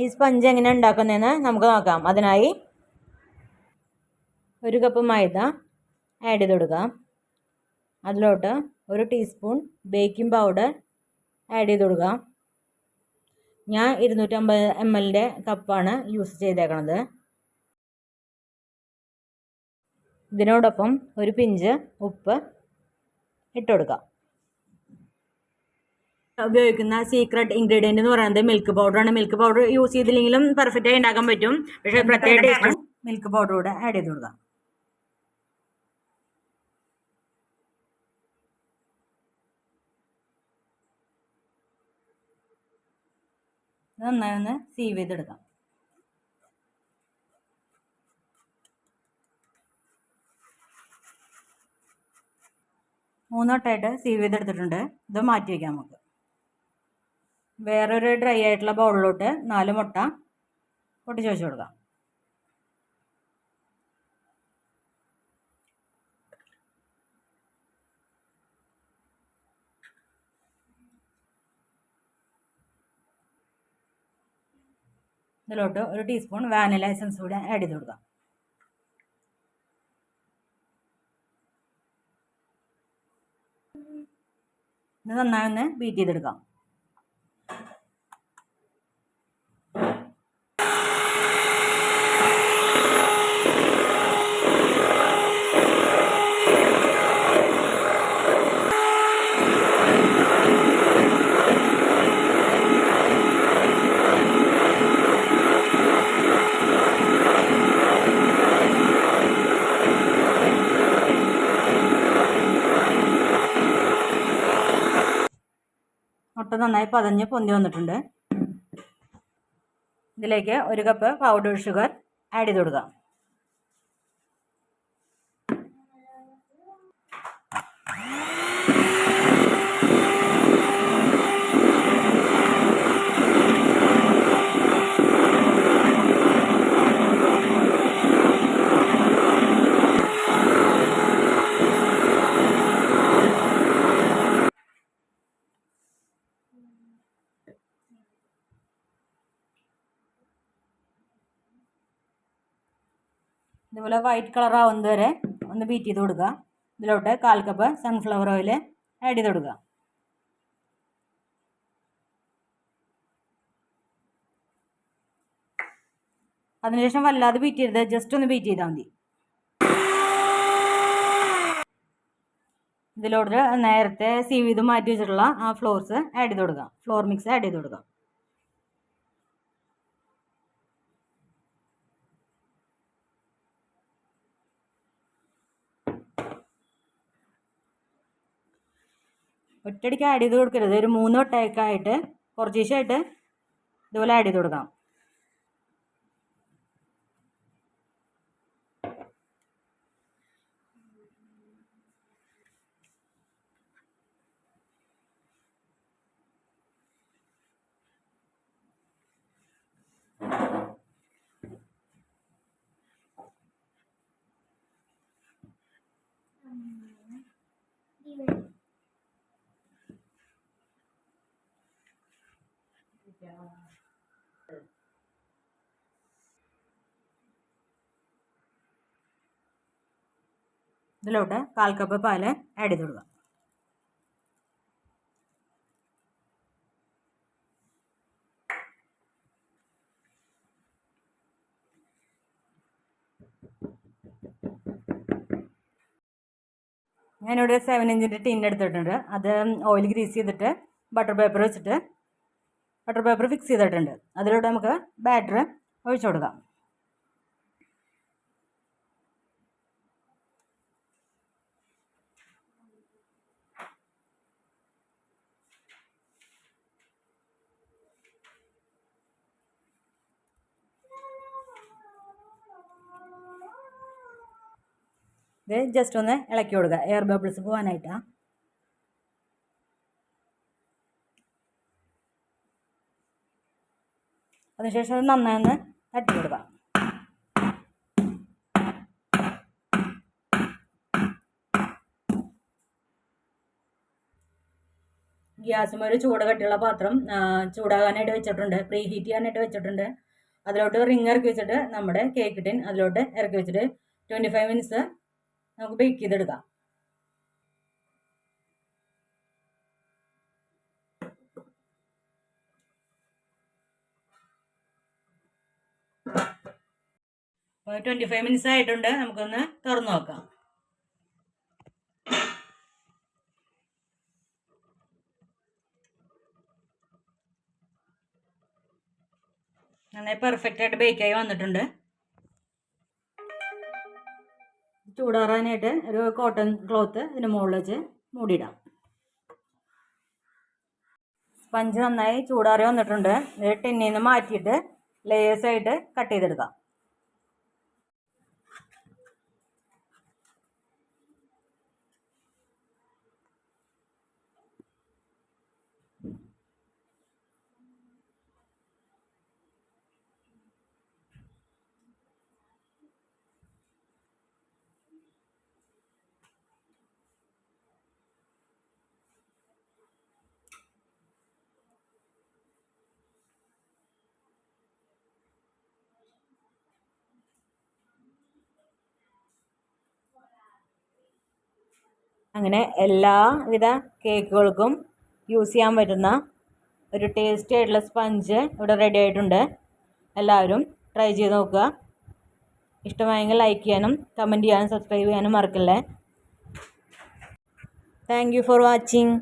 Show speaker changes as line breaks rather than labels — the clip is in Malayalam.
ഈ സ്പഞ്ച് എങ്ങനെ ഉണ്ടാക്കുന്നതെന്ന് നമുക്ക് നോക്കാം. അതിനായി 1 കപ്പ് മൈദ ആഡ് ചെയ്ത് കൊടുക്കുക. അതിലോട്ട് 1 ടീസ്പൂൺ ബേക്കിംഗ് പൗഡർ ആഡ് ചെയ്ത് കൊടുക്കുക. ഞാൻ 250 ml കപ്പാണ് യൂസ് ചെയ്തേക്കണത്. ഇതിനോടൊപ്പം ഒരു പിഞ്ച് ഉപ്പ് ഇട്ട് കൊടുക്കുക. ഉപയോഗിക്കുന്ന സീക്രട്ട് ഇൻഗ്രീഡിയൻ്റ് എന്ന് പറയുന്നത് മിൽക്ക് പൗഡറാണ്. മിൽക്ക് പൗഡർ യൂസ് ചെയ്തില്ലെങ്കിലും പെർഫെക്റ്റായി ഉണ്ടാക്കാൻ പറ്റും. പക്ഷേ പ്രത്യേക ടേസ്റ്റ് മിൽക്ക് പൗഡർ കൂടെ ആഡ് ചെയ്ത് കൊടുക്കുക. നന്നായി ഒന്ന് സീവ് ചെയ്തെടുക്കാം. മൂന്നോട്ടായിട്ട് സീവ് ചെയ്തെടുത്തിട്ടുണ്ട്. ഇത് മാറ്റി വയ്ക്കാം നമുക്ക്. വേറൊരു ഡ്രൈ ആയിട്ടുള്ള ബൗളിലോട്ട് 4 മുട്ട പൊട്ടിച്ച് വെച്ച് കൊടുക്കാം. ഇതിലോട്ട് 1 ടീസ്പൂൺ വാനില എസൻസ് കൂടെ ആഡ് ചെയ്ത് കൊടുക്കാം. ഇത് നന്നായി ഒന്ന് ബീറ്റ് ചെയ്തെടുക്കാം. മുട്ട നന്നായി പതഞ്ഞ് പൊന്തി വന്നിട്ടുണ്ട്. ഇതിലേക്ക് 1 കപ്പ് പൗഡർ ഷുഗർ ആഡ് ചെയ്ത് കൊടുക്കാം. ഇതുപോലെ വൈറ്റ് കളർ ആവുന്നത് വരെ ഒന്ന് ബീറ്റ് ചെയ്ത് കൊടുക്കുക. ഇതിലോട്ട് 1/4 കപ്പ് സൺഫ്ലവർ ഓയിൽ ആഡ് ചെയ്ത് കൊടുക്കുക. അതിനുശേഷം വല്ലാതെ ബീറ്റ് ചെയ്ത് ജസ്റ്റ് ഒന്ന് ബീറ്റ് ചെയ്താൽ മതി. ഇതിലോട്ട് നേരത്തെ സീവ് ചെയ്ത് മാറ്റി വെച്ചിട്ടുള്ള ആ ഫ്ലോർസ് ആഡ് ചെയ്ത് കൊടുക്കുക. ഫ്ലോർ മിക്സ് ആഡ് ചെയ്ത് കൊടുക്കുക. ഒറ്റയടിക്ക് ആഡ് ചെയ്ത് കൊടുക്കരുത്. ഒരു 3 വട്ടമൊക്കെയായിട്ട് കുറച്ച് ദിവസമായിട്ട് ഇതുപോലെ ആഡ് ചെയ്ത് കൊടുക്കാം. ഇതിലോട്ട് 1/4 കപ്പ് പാല് ആഡ് ചെയ്ത് കൊടുക്കാം. ഞാനിവിടെ 7 ഇഞ്ചിൻ്റെ ടിൻ എടുത്തിട്ടുണ്ട്. അത് ഓയിൽ ഗ്രീസ് ചെയ്തിട്ട് ബട്ടർ പേപ്പർ വെച്ചിട്ട് ബട്ടർ പേപ്പർ ഫിക്സ് ചെയ്തിട്ടുണ്ട്. അതിലൂടെ നമുക്ക് ബാറ്റർ ഒഴിച്ചു കൊടുക്കാം. ഇത് ജസ്റ്റ് ഒന്ന് ഇളക്കി കൊടുക്കുക, എയർ ബബിൾസ് പോകാനായിട്ടാണ്. അതിനുശേഷം അത് നന്നായി ഒന്ന് തട്ടി കൊടുക്കുക. ഗ്യാസും ഒരു ചൂട് കട്ടിയുള്ള പാത്രം ചൂടാകാനായിട്ട് വെച്ചിട്ടുണ്ട്, പ്രീ ഹീറ്റ് ചെയ്യാനായിട്ട് വെച്ചിട്ടുണ്ട്. അതിലോട്ട് റിങ് ഇറക്കി വെച്ചിട്ട് നമ്മുടെ കേക്ക് ടിൻ അതിലോട്ട് ഇറക്കി വെച്ചിട്ട് 25 മിനിറ്റ്സ് നമുക്ക് ബേക്ക് ചെയ്തെടുക്കാം. അപ്പോൾ 25 മിനിറ്റ്സ് ആയിട്ടുണ്ട്. നമുക്കൊന്ന് തുറന്നു നോക്കാം. നന്നായി പെർഫെക്റ്റ് ആയിട്ട് ബേക്കായി വന്നിട്ടുണ്ട്. ചൂടാറാനായിട്ട് ഒരു കോട്ടൺ ക്ലോത്ത് ഇതിന് മുകളിൽ വെച്ച് മൂടിയിടാം. സ്പഞ്ച് നന്നായി ചൂടാറി വന്നിട്ടുണ്ട്. ഇത് ടിന്നിൽ നിന്ന് മാറ്റിയിട്ട് ലെയേഴ്സായിട്ട് കട്ട് ചെയ്തെടുക്കാം. അങ്ങനെ എല്ലാവിധ കേക്കുകൾക്കും യൂസ് ചെയ്യാൻ പറ്റുന്ന ഒരു ടേസ്റ്റി ആയിട്ടുള്ള സ്പഞ്ച് ഇവിടെ റെഡി ആയിട്ടുണ്ട്. എല്ലാവരും ട്രൈ ചെയ്ത് നോക്കുക. ഇഷ്ടമായെങ്കിൽ ലൈക്ക് ചെയ്യാനും കമൻറ്റ് ചെയ്യാനും സബ്സ്ക്രൈബ് ചെയ്യാനും മറക്കല്ലേ. Thank you for watching.